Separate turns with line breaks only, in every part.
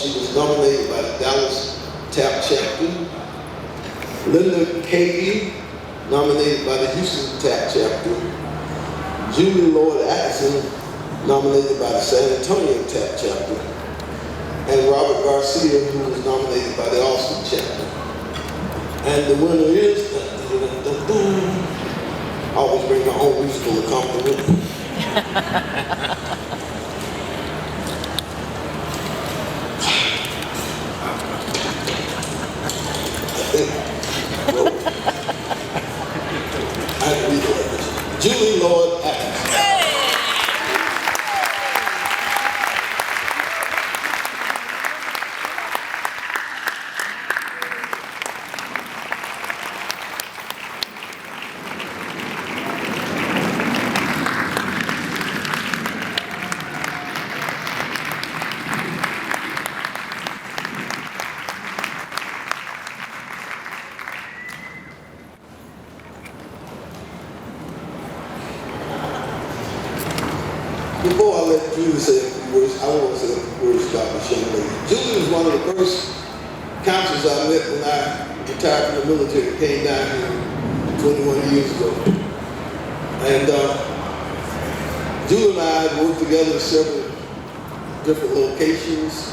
she was nominated by the Dallas TAAP chapter. Linda Cady, nominated by the Houston TAAP chapter. Julie Lloyd Atkinson, nominated by the San Antonio TAAP chapter. And Robert Garcia, who was nominated by the Austin chapter. And the winner is, I always bring my own musical accompaniment. Julie Lloyd Atkinson. Before I let Julie say a few words, I want to say a few words about this young lady. Julie was one of the first counselors I met when I retired from the military, came down here 21 years ago. And Julie and I had worked together in several different locations.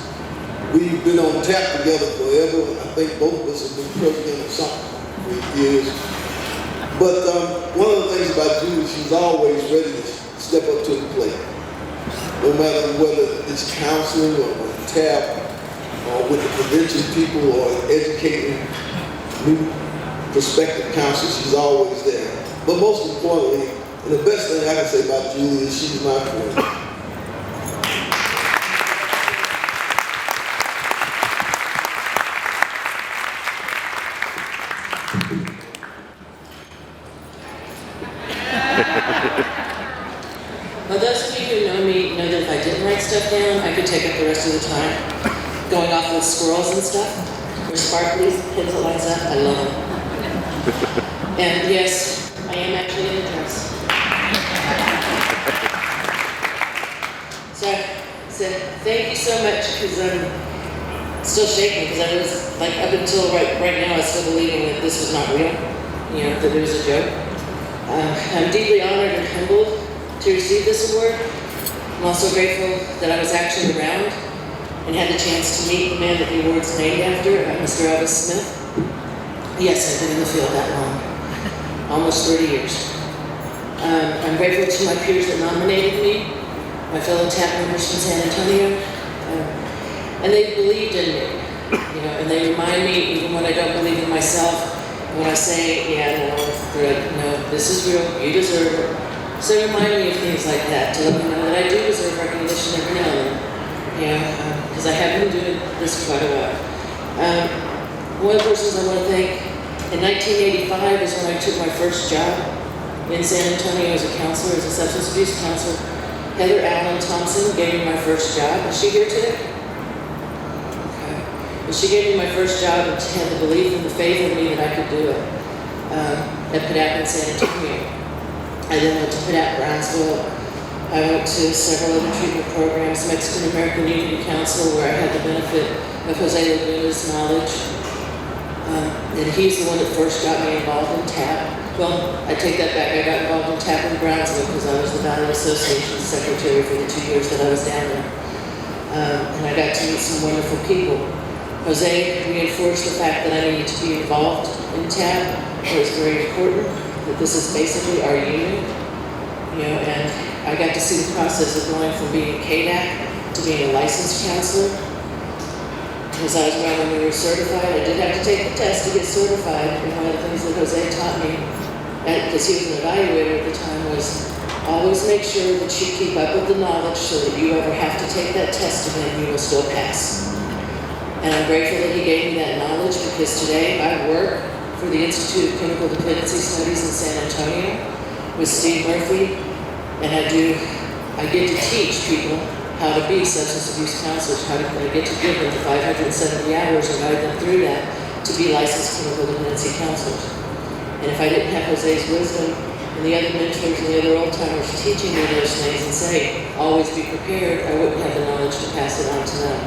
We've been on TAAP together forever. I think both of us have been president of something for years. But one of the things about Julie, she's always ready to step up to the plate. No matter whether it's counseling or TAAP or with the prevention people or educating new prospective counselors, she's always there. But most importantly, and the best thing I can say about Julie is she's my friend.
Well, those of you who know me know that if I didn't write stuff down, I could take up the rest of the time going off with squirrels and stuff, or sparklies, pencil lines up. I love them. And yes, I am actually in a dress. So thank you so much, because I'm still shaking, because I was, like, up until right now, I was still believing that this was not real, you know, that it was a joke. I'm deeply honored and humbled to receive this award. I'm also grateful that I was actually around and had the chance to meet the man that the award's named after, Mr. Elvis Smith. Yes, I've been in the field that long, almost 30 years. I'm grateful to my peers that nominated me, my fellow TAAP members from San Antonio, and they believed in me, you know, and they remind me even when I don't believe in myself. When I say, yeah, no, they're like, no, this is real, you deserve it. So remind me of things like that, to let me know that I do deserve recognition every now and then, you know, because I have been doing this for quite a while. One of the persons I want to thank, in 1985 is when I took my first job in San Antonio as a counselor, as a substance abuse counselor. Heather Allen Thompson gave me my first job. Is she here today? She gave me my first job and had the belief and the faith in me that I could do it at TAAP in San Antonio. I then went to TAAP Brownsville. I went to several other treatment programs, Mexican American Unity Council, where I had the benefit of Jose Laguna's knowledge. And he's the one that first got me involved in TAAP. Well, I take that back. I got involved in TAAP in Brownsville because I was the Valley Association secretary for the 2 years that I was down there. And I got to meet some wonderful people. Jose reinforced the fact that I needed to be involved in TAAP. It was very important that this is basically our union, you know, and I got to see the process of going from being KDAC to being a licensed counselor. As I was when we were certified, I did have to take the test to get certified, and one of the things that Jose taught me, because he was an evaluator at the time, was always make sure that you keep up with the knowledge so that you ever have to take that test again, you will still pass. And I'm grateful that he gave me that knowledge, because today I work for the Institute of Clinical Dependency Studies in San Antonio with Steve Murphy, and I get to teach people how to be substance abuse counselors, I get to give them the 570 hours and guide them through that to be licensed clinical dependency counselors. And if I didn't have Jose's wisdom and the other mentors and the other old timers teaching me those things and say, always be prepared, I wouldn't have the knowledge to pass it on to them.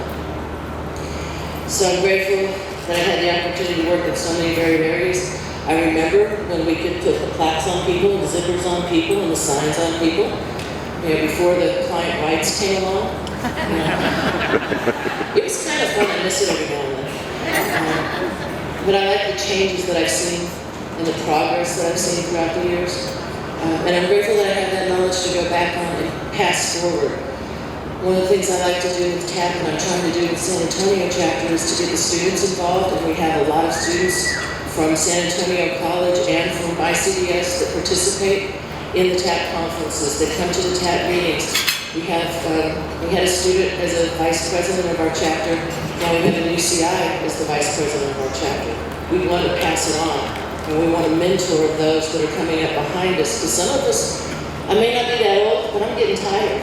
So I'm grateful that I had the opportunity to work in so many varied areas. I remember when we could put the plaques on people, and the zippers on people, and the signs on people, before the client rights came along. It was kind of fun. I miss it every now and then. But I like the changes that I've seen and the progress that I've seen throughout the years. And I'm grateful that I have that knowledge to go back on and pass forward. One of the things I like to do with TAAP, and I'm trying to do with San Antonio chapter, is to get the students involved. And we have a lot of students from San Antonio College and from ICDS that participate in the TAAP conferences, that come to the TAAP meetings. We had a student as a vice president of our chapter. Now we have a new CI as the vice president of our chapter. We want to pass it on, and we want to mentor those that are coming up behind us. Because some of us, I may not be that old, but I'm getting tired.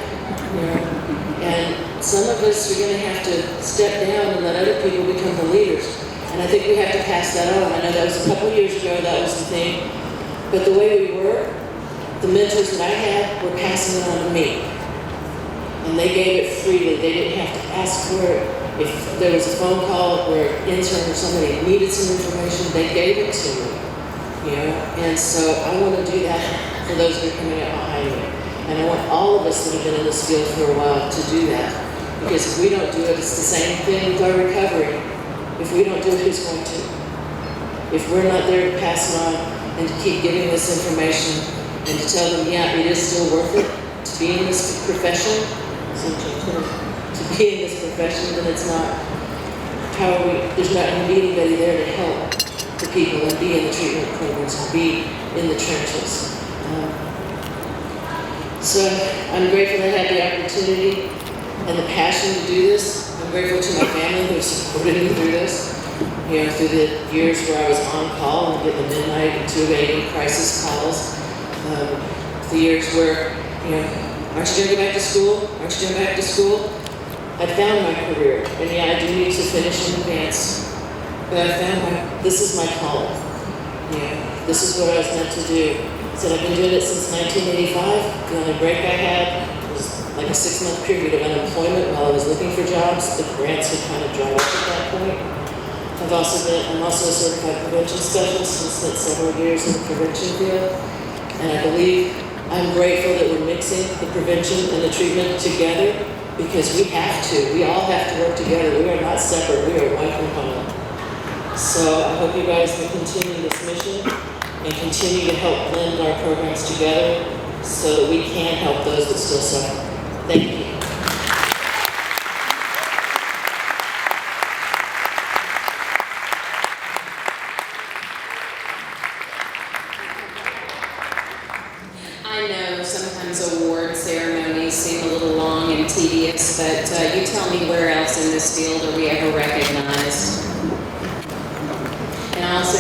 And some of us are going to have to step down and let other people become the leaders. And I think we have to pass that on. I know that was a couple of years ago, that was the thing. But the way we were, the mentors that I had were passing it on to me. And they gave it freely. They didn't have to ask for it. If there was a phone call where an intern or somebody needed some information, they gave it to me. And so I want to do that for those that are coming up behind me. And I want all of us that have been in this field for a while to do that. Because if we don't do it, it's the same thing with our recovery. If we don't do it, who's going to? If we're not there to pass it on and to keep giving this information and to tell them, yeah, it is still worth it to be in this profession, to be in this profession, then it's not, there's not going to be anybody there to help the people and be in the treatment programs and be in the trenches. So I'm grateful that I had the opportunity and the passion to do this. I'm grateful to my family who supported me through this. Through the years where I was on call and get the midnight and 2 a.m. crisis calls. The years where, aren't you going to go back to school? Aren't you going back to school? I found my career. And yeah, I do need to finish in advance. But I found this is my calling. This is what I was meant to do. So I've been doing it since 1985. The only break I had was like a 6-month period of unemployment while I was looking for jobs. The grants had kind of dried up at that point. I'm also a certified prevention specialist and spent several years in the prevention field. And I'm grateful that we're mixing the prevention and the treatment together because we have to. We all have to work together. We are not separate. We are one component. So I hope you guys will continue this mission and continue to help blend our programs together so that we can help those that still suffer. Thank you.
I know sometimes award ceremonies seem a little long and tedious, but you tell me where else in this field are we ever recognized? And I also